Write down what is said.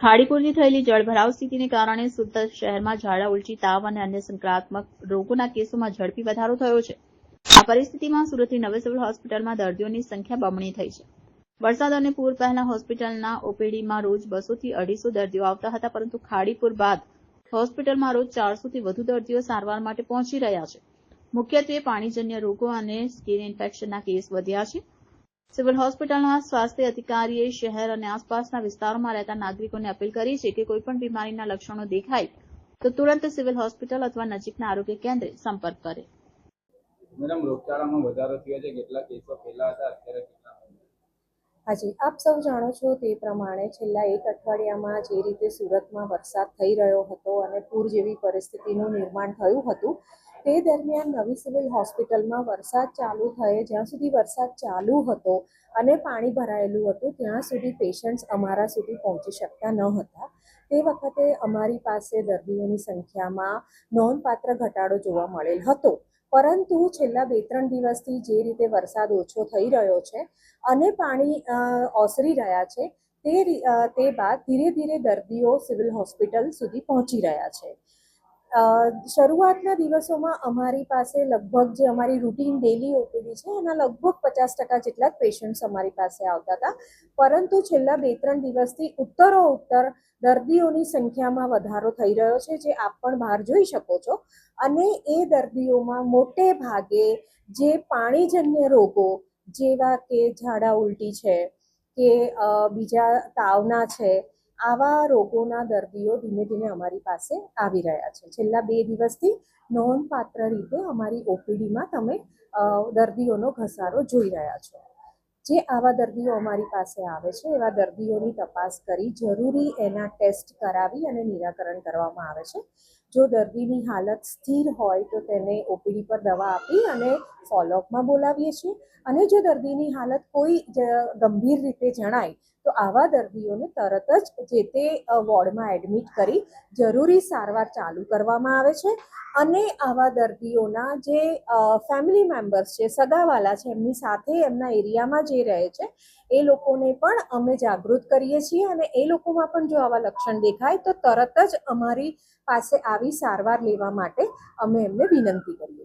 ખાડીપુરથી થયેલી જળભરાવ સ્થિતિને કારણે સુરત શહેરમાં ઝાડા, ઉલટી, તાવ અને અન્ય સંક્રામક રોગોના કેસોમાં ઝડપી વધારો થયો છે. આ પરિસ્થિતિમાં સુરતની નવી સિવિલ હોસ્પિટલમાં દર્દીઓની સંખ્યા બમણી થઈ છે. વરસાદ અને પૂર પહેલા હોસ્પિટલના ઓપીડીમાં રોજ 200 થી 250 દર્દીઓ આવતા હતા, પરંતુ ખાડીપુર બાદ હોસ્પિટલમાં રોજ 400 થી વધુ દર્દીઓ સારવાર માટે પહોંચી રહ્યા છે. મુખ્યત્વે પાણીજન્ય રોગો અને સ્કિન ઇન્ફેક્શનના કેસ વધ્યા છે. સિવિલ હોસ્પિટલના સ્વાસ્થ્ય અધિકારીએ શહેર અને આસપાસના વિસ્તારોમાં રહેતા નાગરિકોને અપીલ કરી છે કે કોઈપણ બીમારીના લક્ષણો દેખાય તો તુરંત સિવિલ હોસ્પિટલ અથવા નજીકના આરોગ્ય કેન્દ્રે સંપર્ક કરે. મેડમ, રોગચાળામાં વધારો થયો છે, કેટલા કેસો પહેલા હતા, અત્યારે કેટલા? હાજી, આપ સૌ જાણો છો તે પ્રમાણે છેલ્લા એક અઠવાડિયામાં જે રીતે સુરતમાં વરસાદ થઈ રહ્યો હતો અને પૂર જેવી પરિસ્થિતિનું નિર્માણ થયું હતું, તે દરમિયાન નવી સિવિલ હોસ્પિટલમાં વરસાદ ચાલુ થયે જ્યાં સુધી વરસાદ ચાલુ હતો અને પાણી ભરાયેલું હતું ત્યાં સુધી પેશન્ટ્સ અમારા સુધી પહોંચી શકતા ન હતા. તે વખતે અમારી પાસે દર્દીઓની સંખ્યામાં નોંધપાત્ર ઘટાડો જોવા મળેલ હતો. પરંતુ છેલ્લા 2-3 દિવસથી જે રીતે વરસાદ ઓછો થઈ રહ્યો છે અને પાણી ઓસરી રહ્યા છે, તે બાદ ધીરે ધીરે દર્દીઓ સિવિલ હોસ્પિટલ સુધી પહોંચી રહ્યા છે. શરૂઆતના દિવસોમાં અમારી પાસે લગભગ જે અમારી રૂટીન ડેલી ઓપીડી છે એના લગભગ 50% જેટલા જ પેશન્ટ્સ અમારી પાસે આવતા હતા. પરંતુ છેલ્લા 2-3 દિવસથી ઉત્તરોત્તર દર્દીઓની સંખ્યામાં વધારો થઈ રહ્યો છે, જે આપ પણ બહાર જોઈ શકો છો. અને એ દર્દીઓમાં મોટે ભાગે જે પાણીજન્ય રોગો જેવા કે ઝાડા ઉલટી છે કે બીજા તાવના છે, આવા રોગોના દર્દીઓ ધીમે ધીમે અમારી પાસે આવી રહ્યા છે. છેલ્લા 2 દિવસથી નોંધપાત્ર રીતે અમારી ઓપીડીમાં તમે દર્દીઓનો ઘસારો જોઈ રહ્યા છો. જે આવા દર્દીઓ અમારી પાસે આવે છે એવા દર્દીઓની તપાસ કરી જરૂરી એના ટેસ્ટ કરાવી અને નિરાકરણ કરવામાં આવે છે. જો દર્દીની હાલત સ્થિર હોય તો તેને ઓપીડી પર દવા આપી અને ફોલોઅપમાં બોલાવીએ છીએ, અને જો દર્દીની હાલત કોઈ ગંભીર રીતે જણાય તો આવા દર્દીઓને તરત જ જે તે વોર્ડમાં એડમિટ કરી જરૂરી સારવાર ચાલુ કરવામાં આવે છે. અને આવા દર્દીઓના જે ફેમિલી મેમ્બર્સ છે, સગાવાલા છે, એમની સાથે એમના એરિયામાં જે રહે છે એ લોકોને પણ અમે જાગૃત કરીએ છીએ, અને એ લોકોમાં પણ જો આવા લક્ષણ દેખાય તો તરત જ અમારી પાસે આવી સારવાર લેવા માટે અમે એમને વિનંતી કરીએ છીએ.